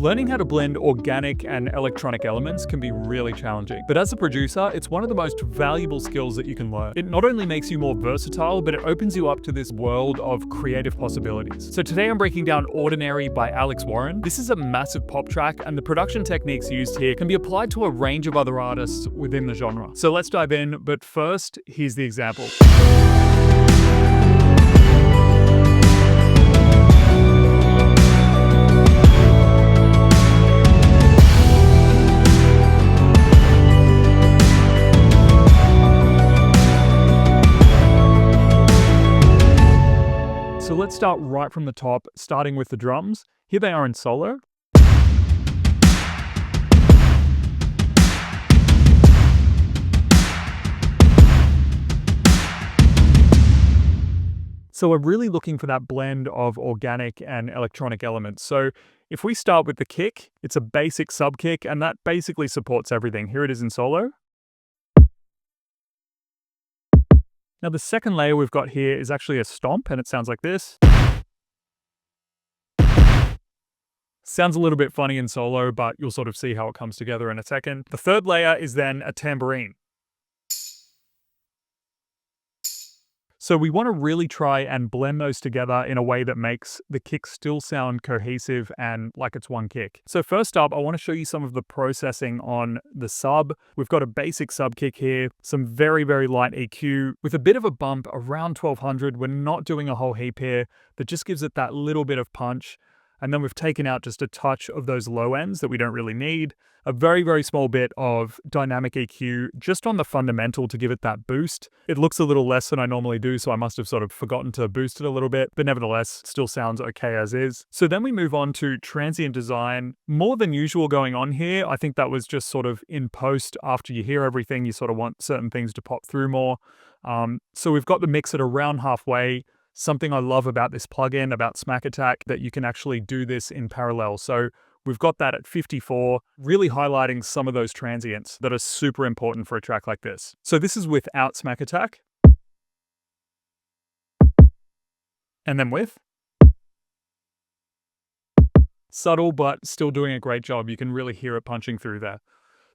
Learning how to blend organic and electronic elements can be really challenging, but as a producer, it's one of the most valuable skills that you can learn. It not only makes you more versatile, but it opens you up to this world of creative possibilities. So today I'm breaking down Ordinary by Alex Warren. This is a massive pop track, and the production techniques used here can be applied to a range of other artists within the genre. So let's dive in, but first, here's the example. So let's start right from the top, starting with the drums. Here they are in solo. So we're really looking for that blend of organic and electronic elements. So if we start with the kick, it's a basic sub kick, and that basically supports everything. Here it is in solo. Now the second layer we've got here is actually a stomp, and it sounds like this. Sounds a little bit funny in solo, but you'll sort of see how it comes together in a second. The third layer is then a tambourine. So we want to really try and blend those together in a way that makes the kick still sound cohesive and like it's one kick. So first up, I want to show you some of the processing on the sub. We've got a basic sub kick here, some very, very light EQ with a bit of a bump around 1200. We're not doing a whole heap here. That just gives it that little bit of punch. And then we've taken out just a touch of those low ends that we don't really need. A very, very small bit of dynamic EQ just on the fundamental to give it that boost. It looks a little less than I normally do, so I must have sort of forgotten to boost it a little bit, but nevertheless, still sounds okay as is. So then we move on to transient design. More than usual going on here. I think that was just sort of in post. After you hear everything, you sort of want certain things to pop through more. So we've got the mix at around halfway. Something I love about this plugin, about Smack Attack, that you can actually do this in parallel. So we've got that at 54, really highlighting some of those transients that are super important for a track like this. So this is without Smack Attack. And then with. Subtle, but still doing a great job. You can really hear it punching through there.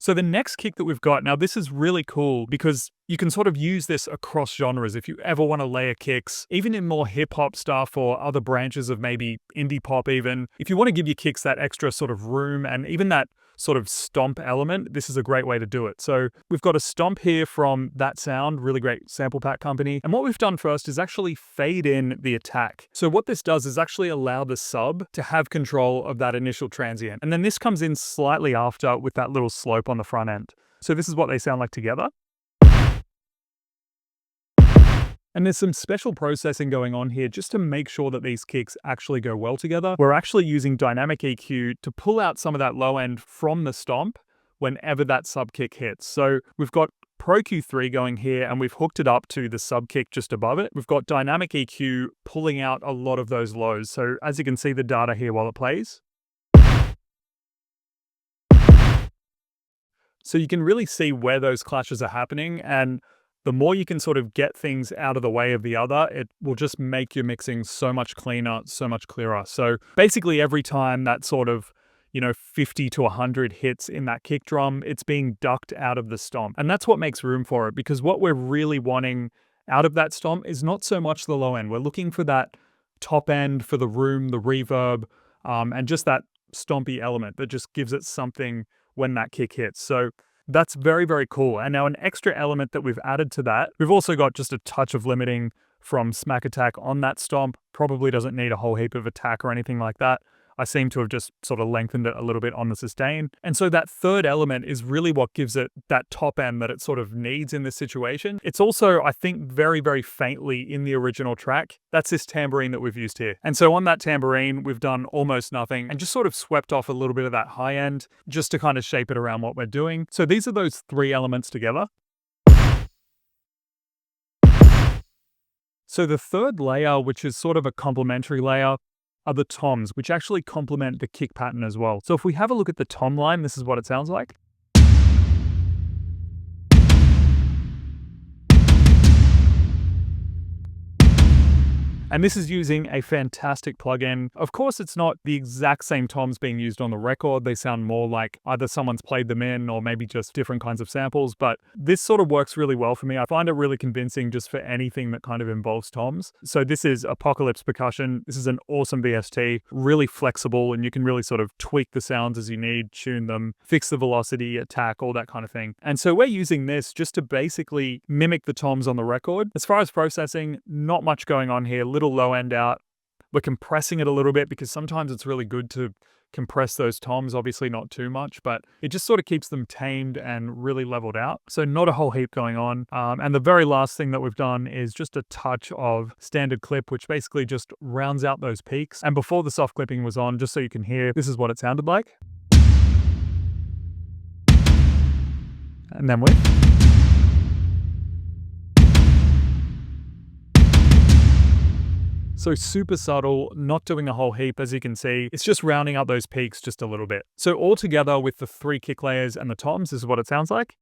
So the next kick that we've got, now this is really cool because you can sort of use this across genres if you ever want to layer kicks, even in more hip hop stuff or other branches of maybe indie pop even. If you want to give your kicks that extra sort of room and even that sort of stomp element, this is a great way to do it. So we've got a stomp here from That Sound, really great sample pack company. And what we've done first is actually fade in the attack. So what this does is actually allow the sub to have control of that initial transient. And then this comes in slightly after with that little slope on the front end. So this is what they sound like together. And there's some special processing going on here just to make sure that these kicks actually go well together. We're actually using dynamic EQ to pull out some of that low end from the stomp whenever that sub kick hits. So we've got Pro Q3 going here and we've hooked it up to the sub kick just above it. We've got dynamic EQ pulling out a lot of those lows. So as you can see the data here while it plays. So you can really see where those clashes are happening, and the more you can sort of get things out of the way of the other, it will just make your mixing so much cleaner, so much clearer. So basically every time that sort of, 50 to 100 hits in that kick drum, it's being ducked out of the stomp. And that's what makes room for it, because what we're really wanting out of that stomp is not so much the low end. We're looking for that top end, for the room, the reverb, and just that stompy element that just gives it something when that kick hits. So that's very, very cool. And now an extra element that we've added to that, we've also got just a touch of limiting from Smack Attack on that stomp. Probably doesn't need a whole heap of attack or anything like that. I seem to have just sort of lengthened it a little bit on the sustain. And so that third element is really what gives it that top end that it sort of needs in this situation. It's also, I think, very, very faintly in the original track. That's this tambourine that we've used here. And so on that tambourine, we've done almost nothing and just sort of swept off a little bit of that high end just to kind of shape it around what we're doing. So these are those three elements together. So the third layer, which is sort of a complementary layer, are the toms, which actually complement the kick pattern as well. So if we have a look at the tom line, this is what it sounds like. And this is using a fantastic plugin. Of course, it's not the exact same toms being used on the record. They sound more like either someone's played them in or maybe just different kinds of samples, but this sort of works really well for me. I find it really convincing just for anything that kind of involves toms. So this is Apocalypse Percussion. This is an awesome VST, really flexible, and you can really sort of tweak the sounds as you need, tune them, fix the velocity, attack, all that kind of thing. And so we're using this just to basically mimic the toms on the record. As far as processing, not much going on here, little low end out. We're compressing it a little bit because sometimes it's really good to compress those toms, obviously not too much, but it just sort of keeps them tamed and really leveled out. So not a whole heap going on. And the very last thing that we've done is just a touch of standard clip, which basically just rounds out those peaks. And before the soft clipping was on, just so you can hear, this is what it sounded like. And then with. So super subtle, not doing a whole heap, as you can see. It's just rounding out those peaks just a little bit. So all together with the 3 kick layers and the toms, this is what it sounds like.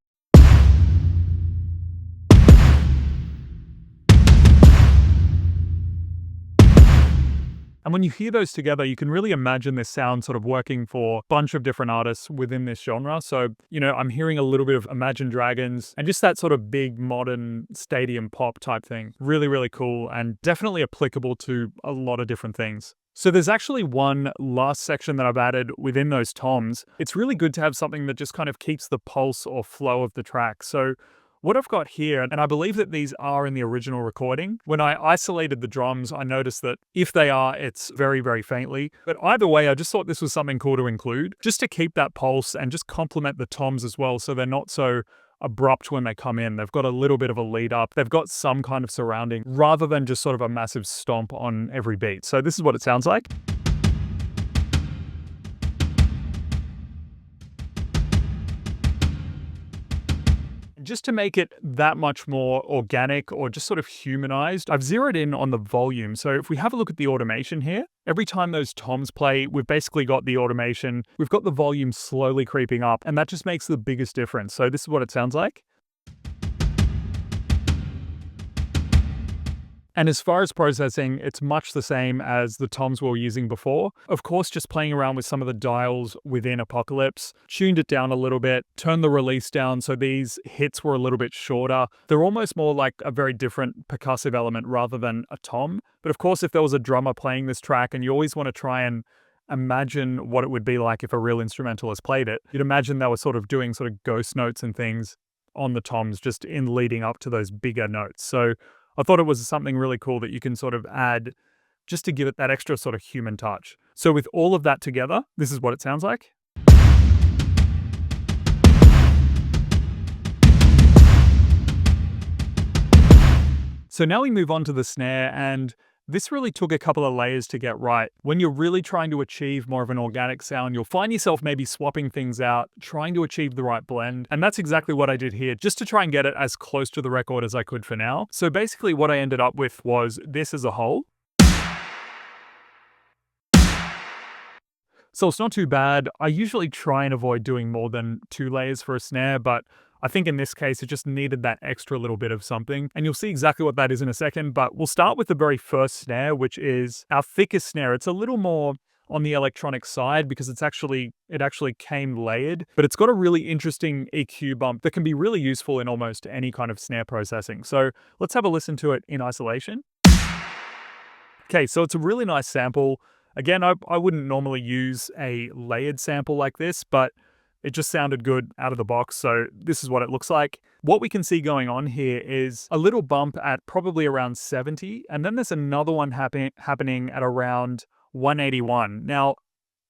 And when you hear those together, you can really imagine this sound sort of working for a bunch of different artists within this genre. So, you know, I'm hearing a little bit of Imagine Dragons and just that sort of big modern stadium pop type thing. Really, really cool and definitely applicable to a lot of different things. So there's actually one last section that I've added within those toms. It's really good to have something that just kind of keeps the pulse or flow of the track. So what I've got here, and I believe that these are in the original recording, when I isolated the drums, I noticed that if they are, it's very, very faintly. But either way, I just thought this was something cool to include, just to keep that pulse and just complement the toms as well, so they're not so abrupt when they come in. They've got a little bit of a lead up. They've got some kind of surrounding, rather than just sort of a massive stomp on every beat. So this is what it sounds like. Just to make it that much more organic or just sort of humanized, I've zeroed in on the volume. So if we have a look at the automation here, every time those toms play, we've basically got the automation, we've got the volume slowly creeping up, and that just makes the biggest difference. So this is what it sounds like. And as far as processing, it's much the same as the toms we were using before. Of course, just playing around with some of the dials within Apocalypse, tuned it down a little bit, turned the release down so these hits were a little bit shorter. They're almost more like a very different percussive element rather than a tom. But of course, if there was a drummer playing this track and you always want to try and imagine what it would be like if a real instrumentalist played it, you'd imagine they were sort of doing sort of ghost notes and things on the toms just in leading up to those bigger notes. So I thought it was something really cool that you can sort of add just to give it that extra sort of human touch. So with all of that together, this is what it sounds like. So now we move on to the snare, and this really took a couple of layers to get right. When you're really trying to achieve more of an organic sound, you'll find yourself maybe swapping things out, trying to achieve the right blend. And that's exactly what I did here, just to try and get it as close to the record as I could for now. So basically what I ended up with was this as a whole. So it's not too bad. I usually try and avoid doing more than 2 layers for a snare, but I think in this case, it just needed that extra little bit of something. And you'll see exactly what that is in a second, but we'll start with the very first snare, which is our thickest snare. It's a little more on the electronic side because it actually came layered, but it's got a really interesting EQ bump that can be really useful in almost any kind of snare processing. So let's have a listen to it in isolation. Okay, so it's a really nice sample. Again, I wouldn't normally use a layered sample like this, but it just sounded good out of the box, so this is what it looks like. What we can see going on here is a little bump at probably around 70, and then there's another one happening at around 181. Now,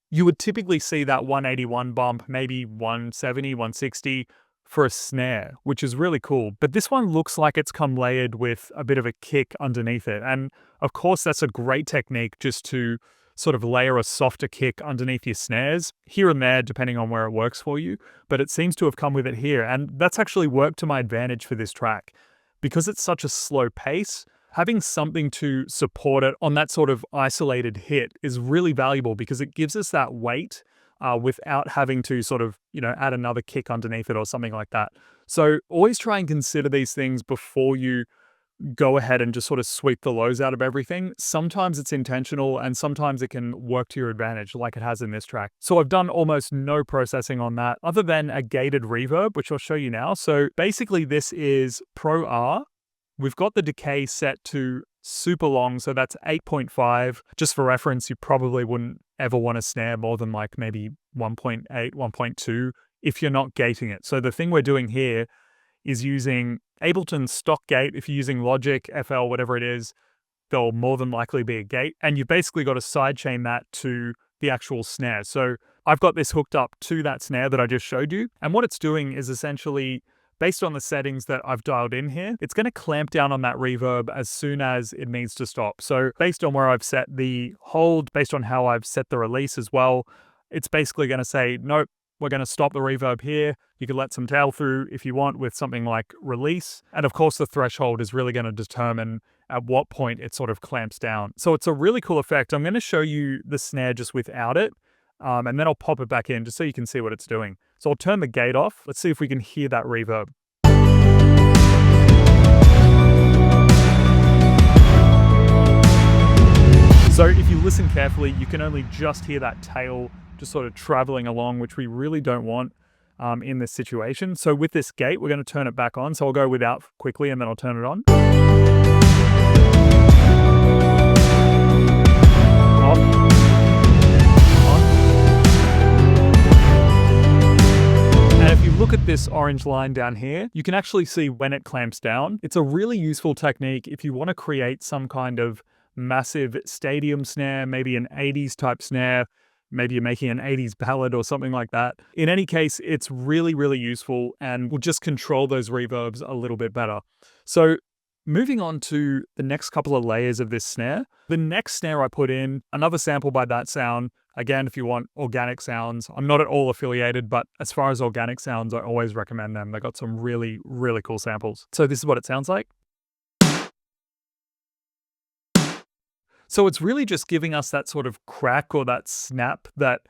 you would typically see that 181 bump, maybe 170, 160 for a snare, which is really cool. But this one looks like it's come layered with a bit of a kick underneath it. And of course, that's a great technique just to sort of layer a softer kick underneath your snares, here and there, depending on where it works for you. But it seems to have come with it here. And that's actually worked to my advantage for this track. Because it's such a slow pace, having something to support it on that sort of isolated hit is really valuable because it gives us that weight without having to sort of, add another kick underneath it or something like that. So always try and consider these things before you go ahead and just sort of sweep the lows out of everything. Sometimes it's intentional and sometimes it can work to your advantage like it has in this track. So I've done almost no processing on that other than a gated reverb, which I'll show you now. So basically this is Pro R. We've got the decay set to super long, so that's 8.5. Just for reference, you probably wouldn't ever want to snare more than like maybe 1.8, 1.2 if you're not gating it. So the thing we're doing here is using Ableton's stock gate. If you're using Logic, FL, whatever it is, there'll more than likely be a gate. And you've basically got to sidechain that to the actual snare. So I've got this hooked up to that snare that I just showed you. And what it's doing is essentially, based on the settings that I've dialed in here, it's going to clamp down on that reverb as soon as it needs to stop. So based on where I've set the hold, based on how I've set the release as well, it's basically going to say, nope, we're going to stop the reverb here. You can let some tail through if you want with something like release. And of course, the threshold is really going to determine at what point it sort of clamps down. So it's a really cool effect. I'm going to show you the snare just without it, and then I'll pop it back in just so you can see what it's doing. So I'll turn the gate off. Let's see if we can hear that reverb. So if you listen carefully, you can only just hear that tail just sort of traveling along, which we really don't want in this situation. So with this gate, we're going to turn it back on. So I'll go without quickly and then I'll turn it on. Off. On. And if you look at this orange line down here, you can actually see when it clamps down. It's a really useful technique if you want to create some kind of massive stadium snare, maybe an 80s type snare. Maybe you're making an 80s ballad or something like that. In any case, it's really, really useful and will just control those reverbs a little bit better. So moving on to the next couple of layers of this snare. The next snare I put in, another sample by That Sound. Again, if you want organic sounds, I'm not at all affiliated, but as far as organic sounds, I always recommend them. They got some really, really cool samples. So this is what it sounds like. So it's really just giving us that sort of crack or that snap that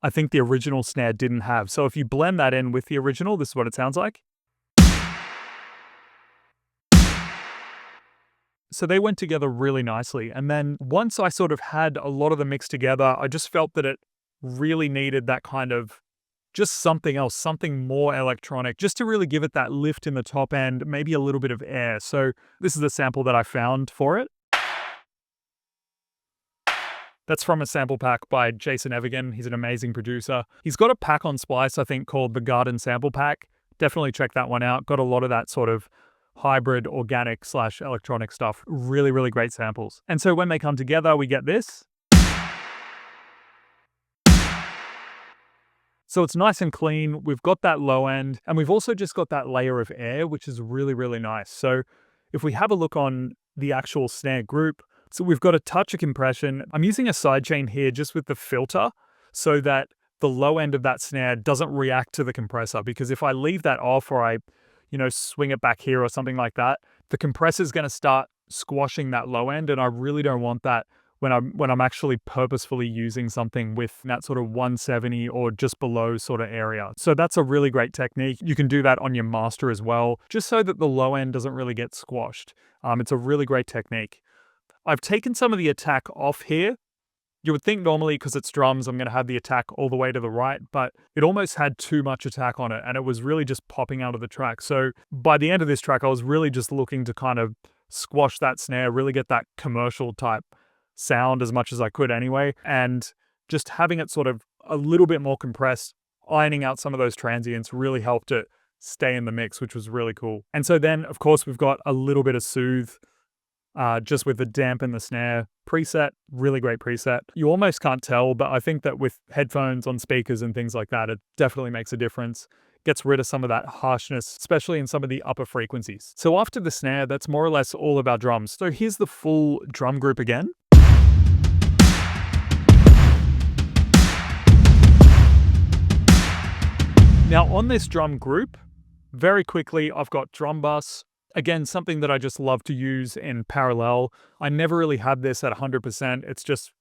I think the original snare didn't have. So if you blend that in with the original, this is what it sounds like. So they went together really nicely. And then once I sort of had a lot of the mix together, I just felt that it really needed that kind of just something else, something more electronic, just to really give it that lift in the top end, maybe a little bit of air. So this is the sample that I found for it. That's from a sample pack by Jason Evergan. He's an amazing producer. He's got a pack on Splice, I think, called the Garden Sample Pack. Definitely check that one out. Got a lot of that sort of hybrid organic / electronic stuff. Really, really great samples. And so when they come together, we get this. So it's nice and clean. We've got that low end, and we've also just got that layer of air, which is really, really nice. So if we have a look on the actual snare group, so we've got a touch of compression. I'm using a sidechain here just with the filter so that the low end of that snare doesn't react to the compressor, because if I leave that off or I, swing it back here or something like that, the compressor is going to start squashing that low end, and I really don't want that when I'm actually purposefully using something with that sort of 170 or just below sort of area. So that's a really great technique. You can do that on your master as well, just so that the low end doesn't really get squashed. It's a really great technique. I've taken some of the attack off here. You would think normally because it's drums, I'm going to have the attack all the way to the right, but it almost had too much attack on it and it was really just popping out of the track. So by the end of this track, I was really just looking to kind of squash that snare, really get that commercial type sound as much as I could anyway, and just having it sort of a little bit more compressed, ironing out some of those transients really helped it stay in the mix, which was really cool. And so then, of course, we've got a little bit of soothe, just with the dampen the snare preset, really great preset. You almost can't tell, but I think that with headphones on speakers and things like that, it definitely makes a difference. Gets rid of some of that harshness, especially in some of the upper frequencies. So after the snare, that's more or less all of our drums. So here's the full drum group again. Now on this drum group, very quickly, I've got drum bus. Again, something that I just love to use in parallel. I never really had this at 100%. It's just,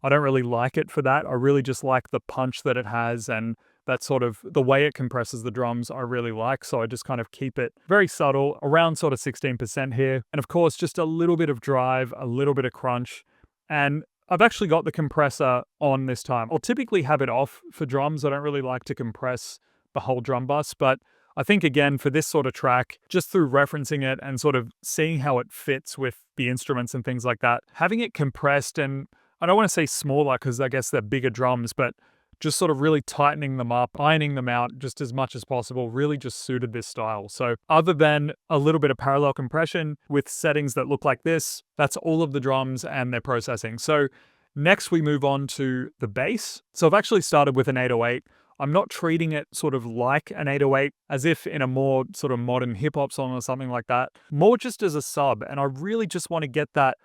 I don't really like it for that. I really just like the punch that it has and that sort of the way it compresses the drums I really like. So I just kind of keep it very subtle, around sort of 16% here. And of course, just a little bit of drive, a little bit of crunch. And I've actually got the compressor on this time. I'll typically have it off for drums. I don't really like to compress the whole drum bus, but I think again, for this sort of track, just through referencing it and sort of seeing how it fits with the instruments and things like that, having it compressed, and I don't want to say smaller because I guess they're bigger drums, but just sort of really tightening them up, ironing them out just as much as possible, really just suited this style. So other than a little bit of parallel compression with settings that look like this, that's all of the drums and their processing. So next we move on to the bass. So I've actually started with an 808. I'm not treating it sort of like an 808 as if in a more sort of modern hip hop song or something like that, more just as a sub. And I really just want to get that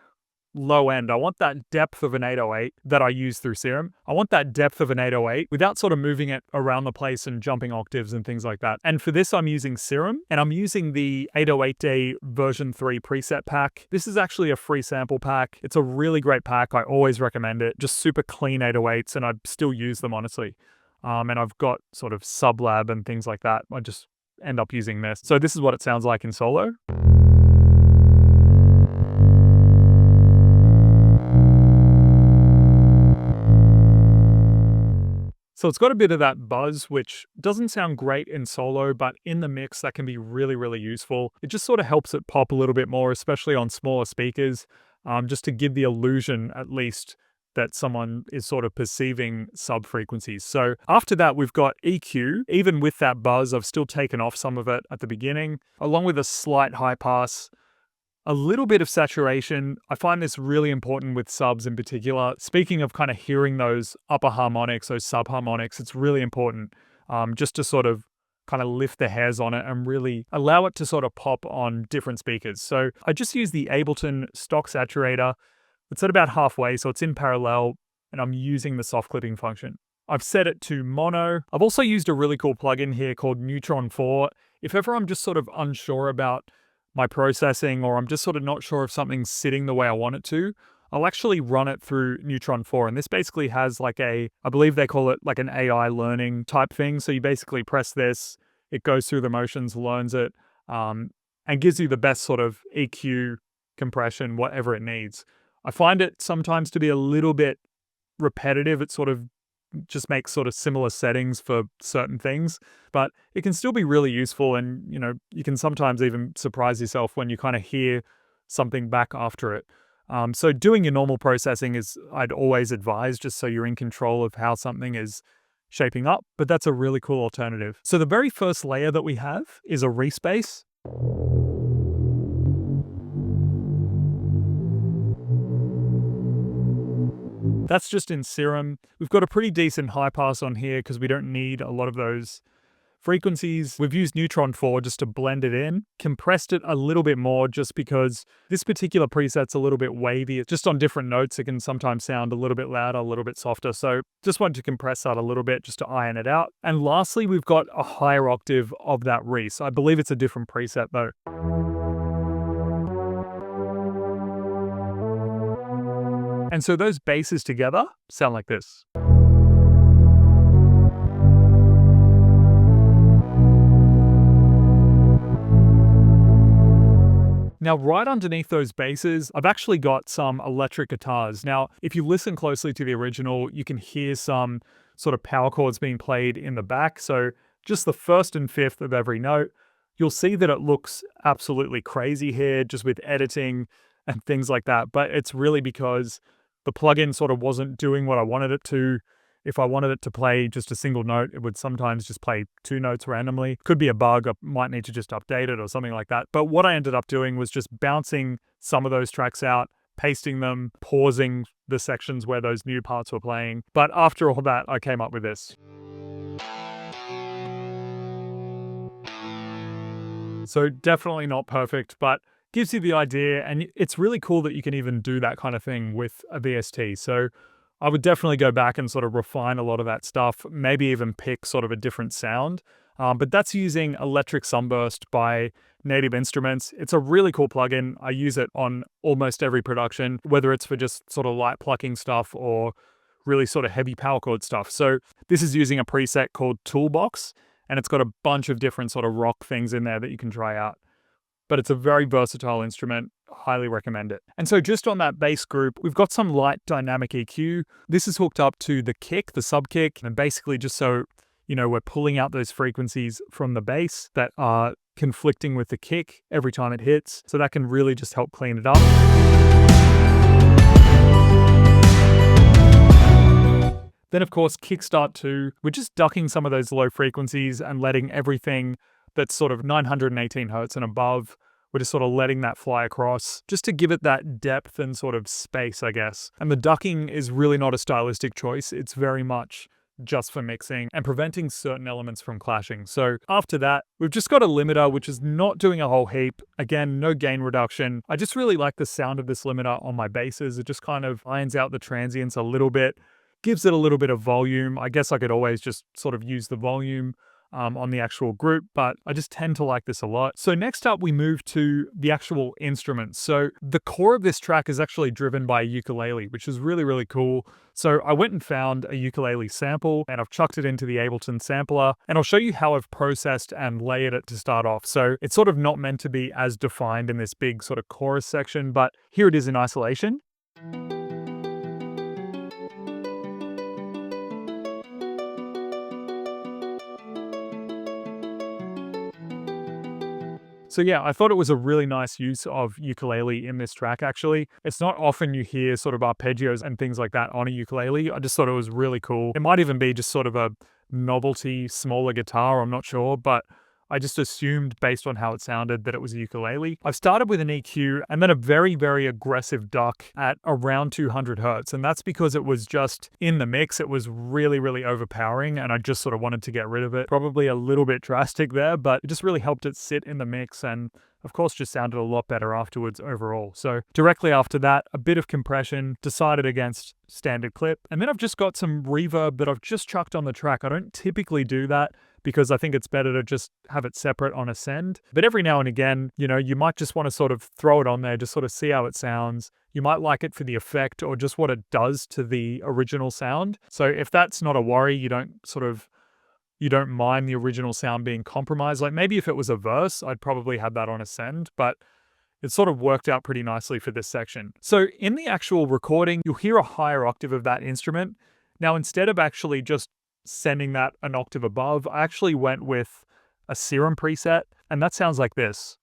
low end. I want that depth of an 808 that I use through Serum. I want that depth of an 808 without sort of moving it around the place and jumping octaves and things like that. And for this, I'm using Serum, and I'm using the 808-day version 3 preset pack. This is actually a free sample pack. It's a really great pack. I always recommend it. Just super clean 808s, and I still use them, honestly. And I've got sort of Sublab and things like that. I just end up using this. So this is what it sounds like in solo. So it's got a bit of that buzz, which doesn't sound great in solo, but in the mix, that can be really, really useful. It just sort of helps it pop a little bit more, especially on smaller speakers, just to give the illusion, at least, that someone is sort of perceiving sub-frequencies. So after that, we've got EQ. Even with that buzz, I've still taken off some of it at the beginning, along with a slight high pass, a little bit of saturation. I find this really important with subs in particular. Speaking of kind of hearing those upper harmonics, those sub-harmonics, it's really important just to sort of kind of lift the hairs on it and really allow it to sort of pop on different speakers. So I just use the Ableton stock saturator. It's at about halfway, so it's in parallel, and I'm using the soft clipping function. I've set it to mono. I've also used a really cool plugin here called Neutron 4. If ever I'm just sort of unsure about my processing, or I'm just sort of not sure if something's sitting the way I want it to, I'll actually run it through Neutron 4. And this basically has like I believe they call it like an AI learning type thing. So you basically press this, it goes through the motions, learns it, and gives you the best sort of EQ, compression, whatever it needs. I find it sometimes to be a little bit repetitive. It sort of just makes sort of similar settings for certain things, but it can still be really useful. And, you know, you can sometimes even surprise yourself when you kind of hear something back after it. So doing your normal processing is, I'd always advise, just so you're in control of how something is shaping up, but that's a really cool alternative. So the very first layer that we have is a respace. That's just in Serum. We've got a pretty decent high pass on here because we don't need a lot of those frequencies. We've used Neutron 4 just to blend it in, compressed it a little bit more just because this particular preset's a little bit wavy. Just on different notes, it can sometimes sound a little bit louder, a little bit softer. So just wanted to compress that a little bit just to iron it out. And lastly, we've got a higher octave of that res. I believe it's a different preset though. And so those basses together sound like this. Now, right underneath those basses, I've actually got some electric guitars. Now, if you listen closely to the original, you can hear some sort of power chords being played in the back. So just the first and fifth of every note, you'll see that it looks absolutely crazy here just with editing and things like that. But it's really because the plugin sort of wasn't doing what I wanted it to. If I wanted it to play just a single note, it would sometimes just play two notes randomly. Could be a bug, I might need to just update it or something like that. But what I ended up doing was just bouncing some of those tracks out, pasting them, pausing the sections where those new parts were playing. But after all that, I came up with this. So definitely not perfect, but gives you the idea, and it's really cool that you can even do that kind of thing with a VST. So I would definitely go back and sort of refine a lot of that stuff, maybe even pick sort of a different sound. But that's using Electric Sunburst by Native Instruments. It's a really cool plugin. I use it on almost every production, whether it's for just sort of light plucking stuff or really sort of heavy power chord stuff. So this is using a preset called Toolbox, and it's got a bunch of different sort of rock things in there that you can try out. But it's a very versatile instrument. Highly recommend it. And so just on that bass group, we've got some light dynamic EQ. This is hooked up to the kick, the sub kick, and basically just so, we're pulling out those frequencies from the bass that are conflicting with the kick every time it hits. So that can really just help clean it up. Then of course, kickstart 2, we're just ducking some of those low frequencies and letting everything that's sort of 918 hertz and above, we're just sort of letting that fly across just to give it that depth and sort of space, I guess. And the ducking is really not a stylistic choice. It's very much just for mixing and preventing certain elements from clashing. So after that, we've just got a limiter, which is not doing a whole heap. Again, no gain reduction. I just really like the sound of this limiter on my basses. It just kind of irons out the transients a little bit, gives it a little bit of volume. I guess I could always just sort of use the volume on the actual group, but I just tend to like this a lot. So next up, we move to the actual instruments. So the core of this track is actually driven by a ukulele, which is really, really cool. So I went and found a ukulele sample and I've chucked it into the Ableton sampler, and I'll show you how I've processed and layered it to start off. So it's sort of not meant to be as defined in this big sort of chorus section, but here it is in isolation. So yeah, I thought it was a really nice use of ukulele in this track, actually. It's not often you hear sort of arpeggios and things like that on a ukulele. I just thought it was really cool. It might even be just sort of a novelty, smaller guitar, I'm not sure, but I just assumed based on how it sounded that it was a ukulele. I've started with an EQ and then a very, very aggressive duck at around 200 hertz. And that's because it was just in the mix. It was really, really overpowering and I just sort of wanted to get rid of it. Probably a little bit drastic there, but it just really helped it sit in the mix and of course just sounded a lot better afterwards overall. So directly after that, a bit of compression, decided against standard clip. And then I've just got some reverb that I've just chucked on the track. I don't typically do that because I think it's better to just have it separate on a send. But every now and again, you might just want to sort of throw it on there, just sort of see how it sounds. You might like it for the effect or just what it does to the original sound. So if that's not a worry, you don't mind the original sound being compromised. Like maybe if it was a verse, I'd probably have that on a send, but it sort of worked out pretty nicely for this section. So in the actual recording, you'll hear a higher octave of that instrument. Now, instead of actually just sending that an octave above, I actually went with a serum preset, and that sounds like this.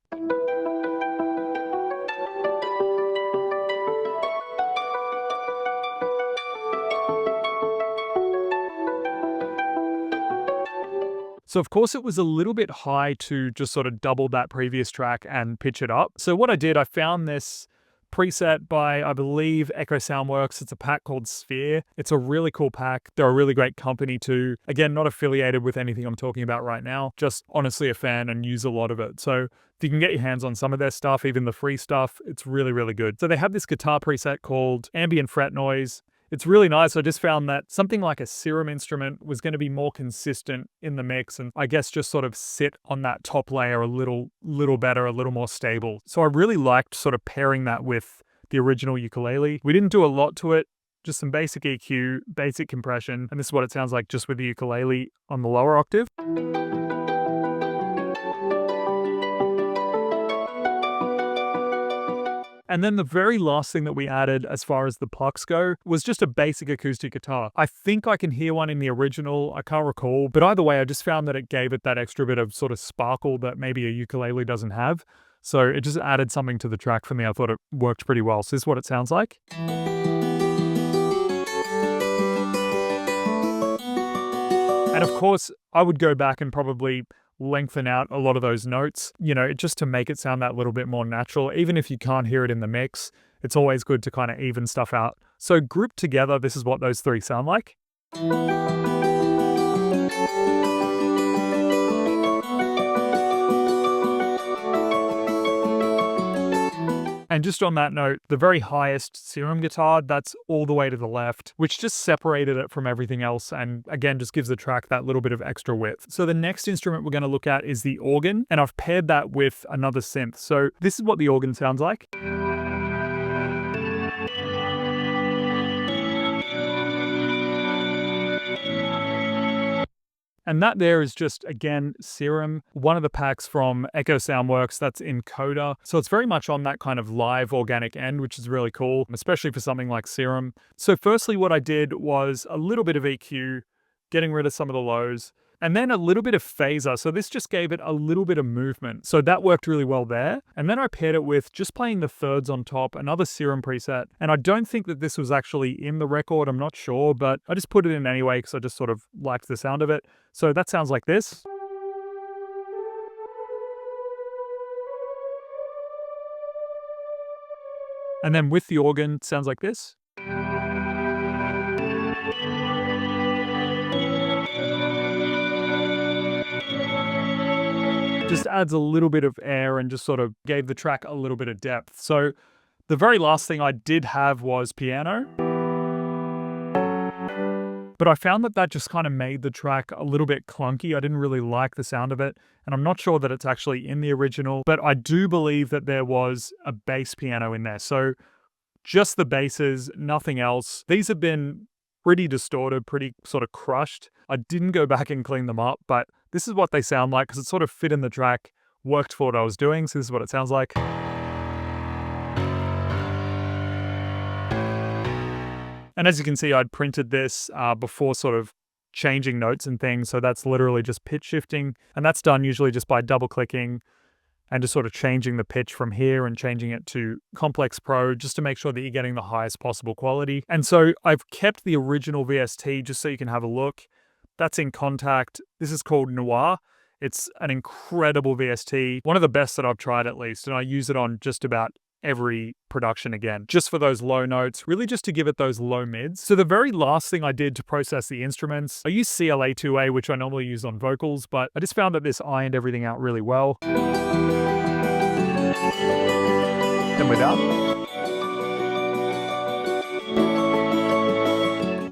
So of course it was a little bit high to just sort of double that previous track and pitch it up. So what I did, I found this preset by, I believe, Echo Soundworks. It's a pack called Sphere. It's a really cool pack. They're a really great company too. Again, not affiliated with anything I'm talking about right now, just honestly a fan and use a lot of it. So if you can get your hands on some of their stuff, even the free stuff, it's really, really good. So they have this guitar preset called Ambient Fret Noise. It's really nice. I just found that something like a serum instrument was going to be more consistent in the mix and I guess just sort of sit on that top layer a little better, a little more stable. So I really liked sort of pairing that with the original ukulele. We didn't do a lot to it, just some basic EQ, basic compression, and this is what it sounds like just with the ukulele on the lower octave. And then the very last thing that we added as far as the plucks go was just a basic acoustic guitar. I think I can hear one in the original, I can't recall, but either way I just found that it gave it that extra bit of sort of sparkle that maybe a ukulele doesn't have. So it just added something to the track for me. I thought it worked pretty well. So this is what it sounds like. And of course, I would go back and probably lengthen out a lot of those notes, just to make it sound that little bit more natural. Even if you can't hear it in the mix, it's always good to kind of even stuff out. So grouped together, this is what those three sound like. And just on that note, the very highest serum guitar, that's all the way to the left, which just separated it from everything else and again, just gives the track that little bit of extra width. So the next instrument we're going to look at is the organ, and I've paired that with another synth. So this is what the organ sounds like. And that there is just, again, Serum, one of the packs from Echo Soundworks that's in Coda. So it's very much on that kind of live organic end, which is really cool, especially for something like Serum. So firstly, what I did was a little bit of EQ, getting rid of some of the lows, and then a little bit of phaser. So this just gave it a little bit of movement. So that worked really well there. And then I paired it with just playing the thirds on top, another Serum preset. And I don't think that this was actually in the record, I'm not sure, but I just put it in anyway because I just sort of liked the sound of it. So that sounds like this. And then with the organ, it sounds like this. Just adds a little bit of air and just sort of gave the track a little bit of depth. So the very last thing I did have was piano. But I found that just kind of made the track a little bit clunky. I didn't really like the sound of it. And I'm not sure that it's actually in the original, but I do believe that there was a bass piano in there. So just the basses, nothing else. These have been pretty distorted, pretty sort of crushed. I didn't go back and clean them up, but this is what they sound like because it sort of fit in the track, worked for what I was doing. So this is what it sounds like. And as you can see, I'd printed this before sort of changing notes and things. So that's literally just pitch shifting. And that's done usually just by double clicking and just sort of changing the pitch from here and changing it to Complex Pro just to make sure that you're getting the highest possible quality. And so I've kept the original VST just so you can have a look. That's in Contact. This is called Noir. It's an incredible VST, one of the best that I've tried at least. And I use it on just about every production again, just for those low notes, really just to give it those low mids. So the very last thing I did to process the instruments, I use CLA2A, which I normally use on vocals, but I just found that this ironed everything out really well. Then without.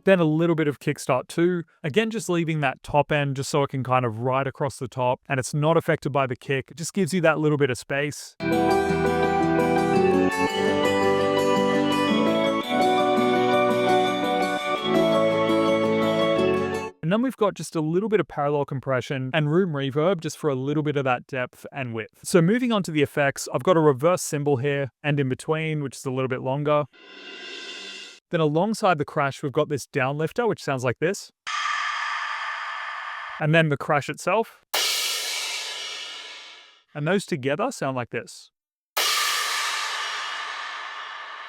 Then a little bit of kickstart too. Again, just leaving that top end just so it can kind of ride across the top and it's not affected by the kick. It just gives you that little bit of space. And then we've got just a little bit of parallel compression and room reverb just for a little bit of that depth and width. So moving on to the effects, I've got a reverse cymbal here and in between, which is a little bit longer. Then alongside the crash, we've got this downlifter, which sounds like this. And then the crash itself. And those together sound like this.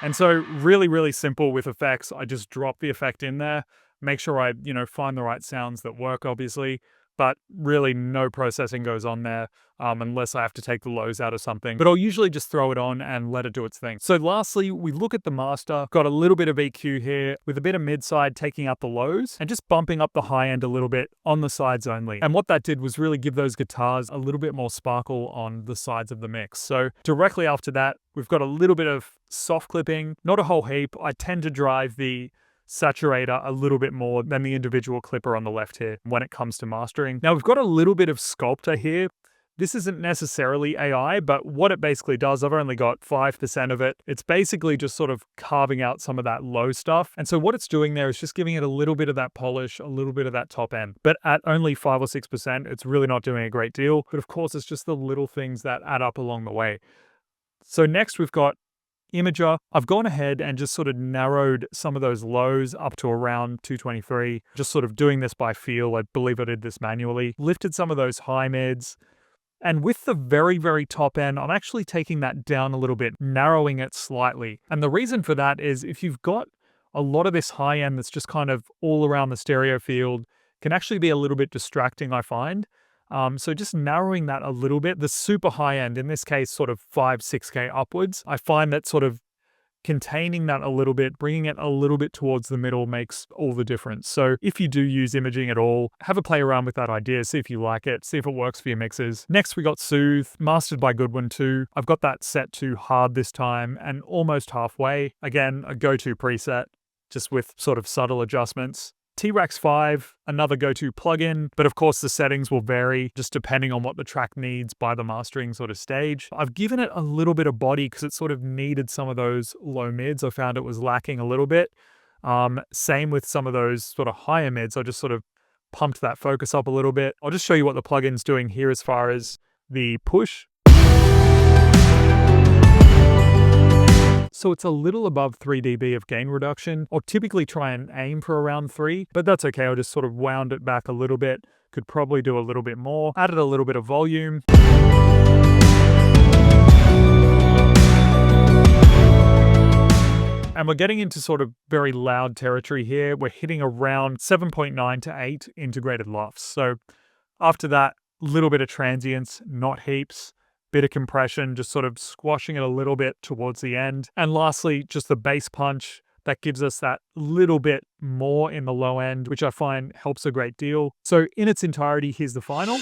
And so really, really simple with effects. I just drop the effect in there, make sure I, find the right sounds that work, obviously, but really no processing goes on there unless I have to take the lows out of something. But I'll usually just throw it on and let it do its thing. So lastly, we look at the master, got a little bit of EQ here with a bit of mid-side taking out the lows and just bumping up the high end a little bit on the sides only. And what that did was really give those guitars a little bit more sparkle on the sides of the mix. So directly after that, we've got a little bit of soft clipping, not a whole heap. I tend to drive the saturator a little bit more than the individual clipper on the left here when it comes to mastering. Now we've got a little bit of sculptor here. This isn't necessarily AI, but what it basically does, I've only got 5% of it. It's basically just sort of carving out some of that low stuff. And so what it's doing there is just giving it a little bit of that polish, a little bit of that top end. But at only 5 or 6%, it's really not doing a great deal. But of course, it's just the little things that add up along the way. So next we've got Imager. I've gone ahead and just sort of narrowed some of those lows up to around 223, just sort of doing this by feel. I believe I did this manually. Lifted some of those high mids. And with the very, very top end, I'm actually taking that down a little bit, narrowing it slightly. And the reason for that is if you've got a lot of this high end that's just kind of all around the stereo field, can actually be a little bit distracting, I find. So just narrowing that a little bit, the super high end, in this case, sort of 5, 6K upwards, I find that sort of containing that a little bit, bringing it a little bit towards the middle makes all the difference. So if you do use imaging at all, have a play around with that idea, see if you like it, see if it works for your mixes. Next, we got Soothe, mastered by Goodwin too. I've got that set to hard this time and almost halfway. Again, a go-to preset, just with sort of subtle adjustments. T-Rax 5, another go-to plugin, but of course the settings will vary just depending on what the track needs by the mastering sort of stage. I've given it a little bit of body because it sort of needed some of those low mids. I found it was lacking a little bit. Same with some of those sort of higher mids. I just sort of pumped that focus up a little bit. I'll just show you what the plugin's doing here as far as the push. So it's a little above 3 dB of gain reduction. I'll typically try and aim for around 3, but that's okay. I'll just sort of wound it back a little bit. Could probably do a little bit more. Added a little bit of volume. And we're getting into sort of very loud territory here. We're hitting around 7.9 to 8 integrated lofts. So after that, a little bit of transients, not heaps. Bit of compression, just sort of squashing it a little bit towards the end. And lastly, just the bass punch that gives us that little bit more in the low end, which I find helps a great deal. So in its entirety, here's the final.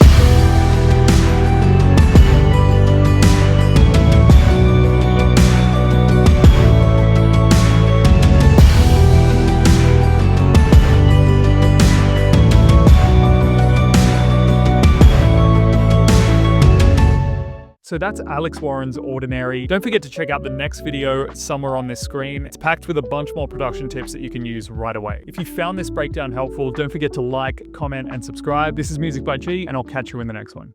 So that's Alex Warren's Ordinary. Don't forget to check out the next video somewhere on this screen. It's packed with a bunch more production tips that you can use right away. If you found this breakdown helpful, don't forget to like, comment, and subscribe. This is Music by G, and I'll catch you in the next one.